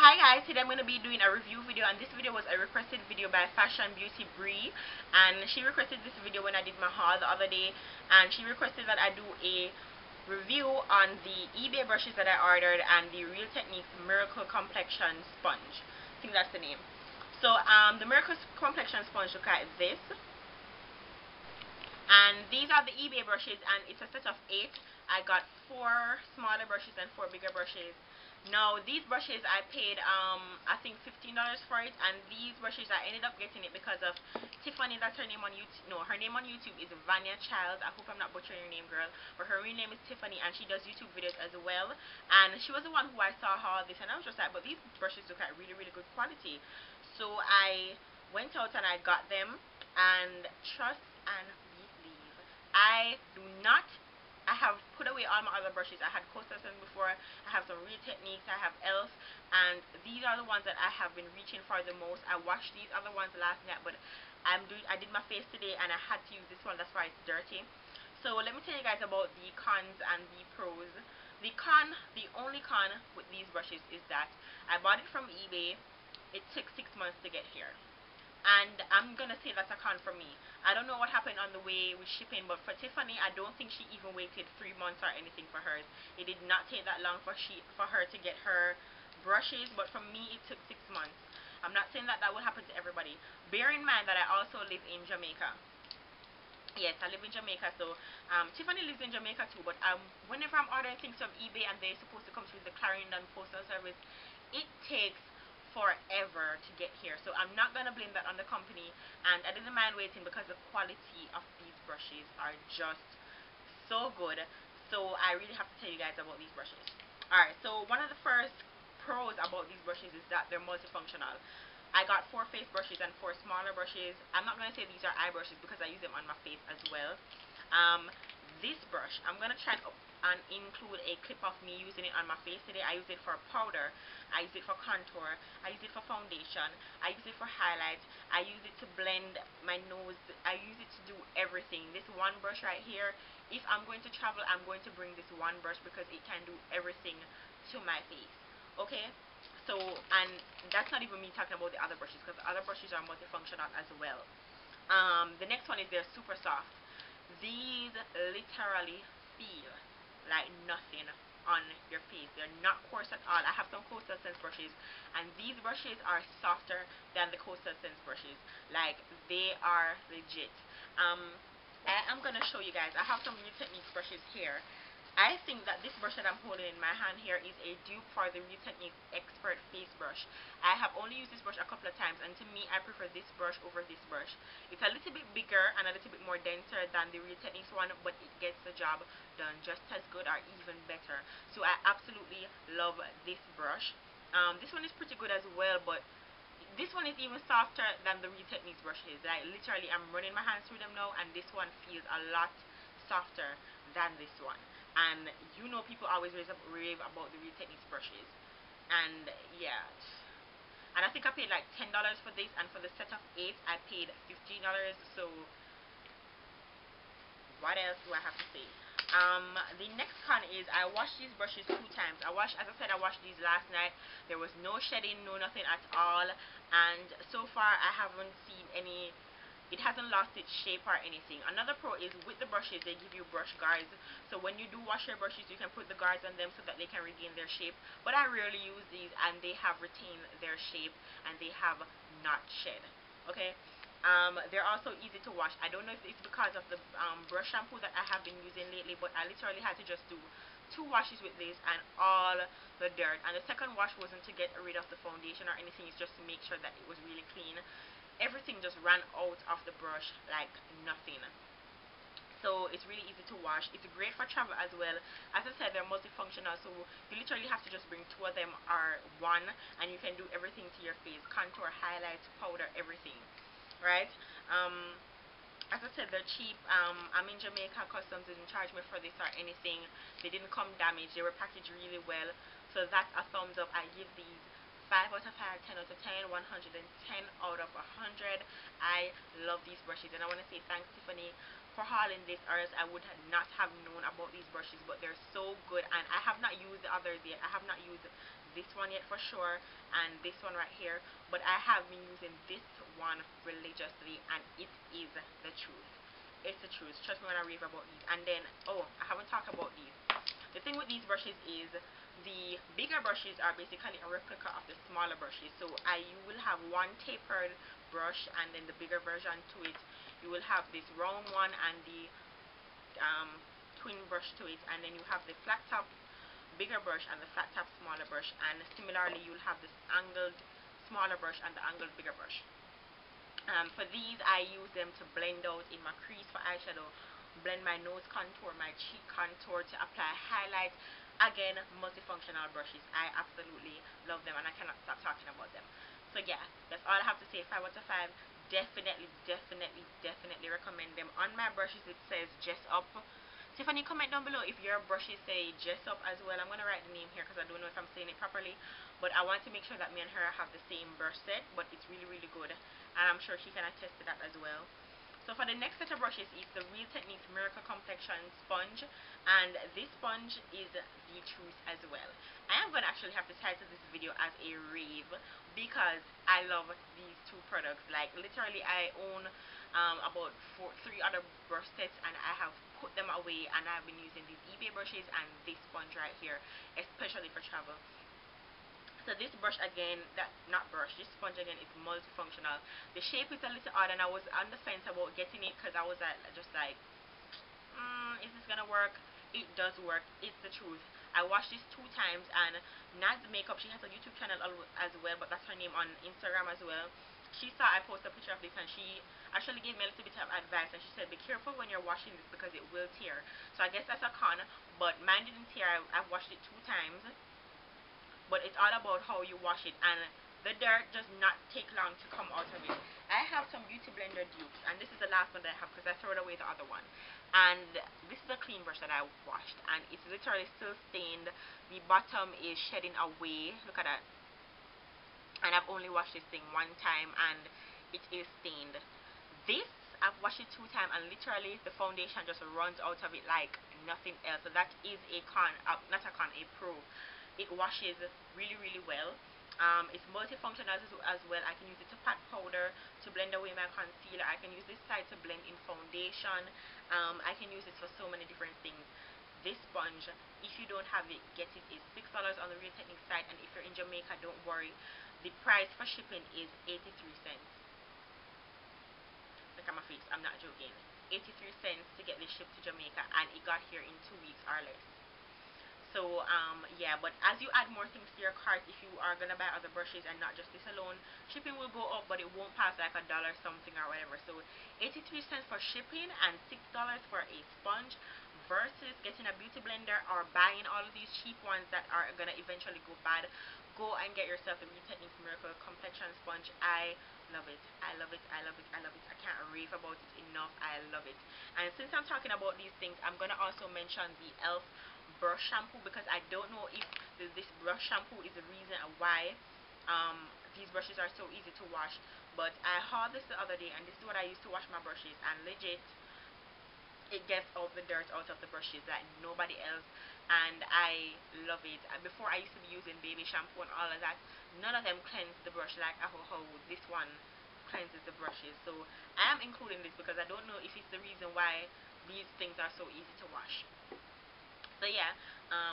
Hi guys, today I'm going to be doing a review video, and this video was a requested video by Fashion Beauty Bree, and she requested this video when I did my haul the other day, and she requested that I do a review on the eBay brushes that I ordered and the Real Techniques Miracle Complexion Sponge. I think that's the name. So the Miracle Complexion Sponge, look at this. And these are the eBay brushes, and it's a set of 8. I got 4 smaller brushes and 4 bigger brushes. Now these brushes I paid I think $15 for it, and these brushes I ended up getting it because of Tiffany. That's her name on YouTube. No, her name on YouTube is Vanya Child. I hope I'm not butchering your name, girl, but her real name is Tiffany, and she does YouTube videos as well. And she was the one who I saw haul this, and I was just like, but these brushes look at really good quality. So I went out and I got them, and trust and believe, I have put away all my other brushes. I had Coastal Scents before, I have some Real Techniques, I have ELF, and these are the ones that I have been reaching for the most. I washed these other ones last night, but I did my face today and I had to use this one. That's why it's dirty. So let me tell you guys about the cons and the pros. The only con with these brushes is that I bought it from eBay. It took 6 months to get here, and I'm gonna say that's a con for me. I don't know what happened on the way with shipping, but for Tiffany, I don't think she even waited 3 months or anything for hers. It did not take that long for her to get her brushes, but for me it took 6 months. I'm not saying that that will happen to everybody. Bear in mind that I also live in Jamaica. Yes, I live in Jamaica, so Tiffany lives in Jamaica too, but whenever I'm ordering things from eBay and they're supposed to come through the Clarendon Postal Service, it takes forever to get here. So I'm not gonna blame that on the company, and I didn't mind waiting because the quality of these brushes are just so good. So I really have to tell you guys about these brushes. Alright, so one of the first pros about these brushes is that they're multifunctional. I got 4 face brushes and 4 smaller brushes. I'm not going to say these are eye brushes because I use them on my face as well. This brush, I'm going to try and include a clip of me using it on my face today. I use it for powder, I use it for contour, I use it for foundation, I use it for highlight, I use it to blend my nose, I use it to do everything. This one brush right here, if I'm going to travel, I'm going to bring this one brush because it can do everything to my face. Okay, so, and that's not even me talking about the other brushes, because the other brushes are multifunctional as well. The next one is they're super soft. These literally feel like nothing on your face. They're not coarse at all. I have some Coastal Scents brushes, and these brushes are softer than the Coastal Scents brushes. Like, they are legit. I am going to show you guys. I have some Real Techniques brushes here. I think that this brush that I'm holding in my hand here is a dupe for the Real Techniques Expert Face Brush. I have only used this brush a couple of times, and to me, I prefer this brush over this brush. It's a little bit bigger and a little bit more denser than the Real Techniques one, but it gets the job done just as good or even better. So I absolutely love this brush. This one is pretty good as well, but this one is even softer than the Real Techniques brushes. Like, literally, I'm running my hands through them now, and this one feels a lot softer than this one. And you know, people always rave about the Real Techniques brushes, and yeah. And I think I paid like $10 for this, and for the set of 8 I paid $15. So what else do I have to say? The next con is I washed these brushes 2 times. As I said, I washed these last night. There was no shedding, no nothing at all, and so far I haven't seen any. It hasn't lost its shape or anything. Another pro is with the brushes, they give you brush guards. So when you do wash your brushes, you can put the guards on them so that they can regain their shape. But I rarely use these, and they have retained their shape, and they have not shed. Okay? They're also easy to wash. I don't know if it's because of the brush shampoo that I have been using lately, but I literally had to just do 2 washes with this and all the dirt. And the second wash wasn't to get rid of the foundation or anything, it's just to make sure that it was really clean. Everything just ran out of the brush like nothing. So it's really easy to wash. It's great for travel as well. As I said, they're multifunctional, so you literally have to just bring 2 of them or 1, and you can do everything to your face: contour, highlight, powder, everything. Right? As I said, they're cheap. I'm in Jamaica. Customs didn't charge me for this or anything. They didn't come damaged. They were packaged really well. So that's a thumbs up. I give these 5 out of 5, 10 out of 10, 110 out of 100. I love these brushes, and I want to say thanks, Tiffany, for hauling this, or else I would not have known about these brushes. But they're so good, and I have not used the others yet. I have not used this one yet for sure, and this one right here, but I have been using this one religiously, and it is the truth. It's the truth. Trust me when I rave about these. And then, oh, I haven't talked about these. The thing with these brushes is the bigger brushes are basically a replica of the smaller brushes. So you will have one tapered brush, and then the bigger version to it, you will have this round one and the twin brush to it, and then you have the flat top bigger brush and the flat top smaller brush, and similarly you'll have this angled smaller brush and the angled bigger brush. For these, I use them to blend out in my crease for eyeshadow, blend my nose contour, my cheek contour, to apply highlight. Again, multifunctional brushes. I absolutely love them, and I cannot stop talking about them. So yeah, that's all I have to say. 5 out of 5. Definitely recommend them. On my brushes it says Jessup. Tiffany, comment down below if your brushes say Jessup as well. I'm going to write the name here because I don't know if I'm saying it properly, but I want to make sure that me and her have the same brush set. But it's really good, and I'm sure she can attest to that as well. So for the next set of brushes is the Real Techniques Miracle Complexion sponge, and this sponge is the truth as well. I am going to actually have to title this video as a rave because I love these two products. Like literally, I own about 3 other brush sets, and I have put them away, and I've been using these eBay brushes and this sponge right here, especially for travel. So this brush again, this sponge again is multifunctional. The shape is a little odd, and I was on the fence about getting it because I was just like, is this gonna work? It does work. It's the truth. I washed this 2 times, and Nad's Makeup, she has a YouTube channel as well, but that's her name on Instagram as well. She saw I posted a picture of this, and she actually gave me a little bit of advice, and she said, be careful when you're washing this because it will tear. So I guess that's a con, but mine didn't tear. I've washed it 2 times, but it's all about how you wash it, and the dirt does not take long to come out of it. I have some Beauty Blender dupes, and this is the last one that I have because I threw away the other one. And this is a clean brush that I washed, and it's literally still stained. The bottom is shedding away. Look at that. And I've only washed this thing 1 time, and it is stained. This, I've washed it 2 times, and literally the foundation just runs out of it like nothing else. So that is a con, not a con, a pro. It washes really well. It's multifunctional as well. I can use it to pat powder, to blend away my concealer. I can use this side to blend in foundation. I can use this for so many different things. This sponge, if you don't have it, get it. It's $6 on the Real Techniques site, and if you're in Jamaica, don't worry. The price for shipping is 83 cents. Look at my face, I'm not joking. 83 cents to get this shipped to Jamaica, and it got here in 2 weeks or less. So yeah, but as you add more things to your cart, if you are gonna buy other brushes and not just this alone, shipping will go up, but it won't pass like $1 something or whatever. So 83 cents for shipping and $6 for a sponge, versus getting a beauty blender or buying all of these cheap ones that are gonna eventually go bad. Go and get yourself the Real Techniques Miracle Complexion sponge. I love it. I can't rave about it enough. I love it. And since I'm talking about these things, I'm gonna also mention the e.l.f. brush shampoo, because I don't know if this brush shampoo is the reason why these brushes are so easy to wash. But I hauled this the other day, and this is what I used to wash my brushes, and legit, it gets all the dirt out of the brushes like nobody else, and I love it. Before, I used to be using baby shampoo and all of that. None of them cleanse the brush like how this one cleanses the brushes. So I am including this because I don't know if it's the reason why these things are so easy to wash. So yeah,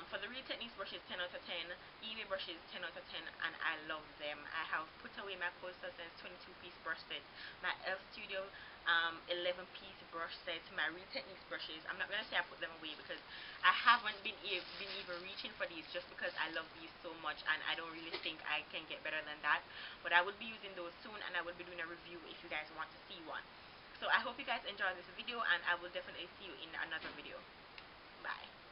for the Real Techniques brushes, 10 out of 10. eBay brushes, 10 out of 10, and I love them. I have put away my Coastal Sense 22-piece brush set, my e.l.f. Studio 11-piece brush set, my Real Techniques brushes. I'm not going to say I put them away because I haven't been even reaching for these, just because I love these so much, and I don't really think I can get better than that. But I will be using those soon, and I will be doing a review if you guys want to see one. So I hope you guys enjoyed this video, and I will definitely see you in another video. Bye.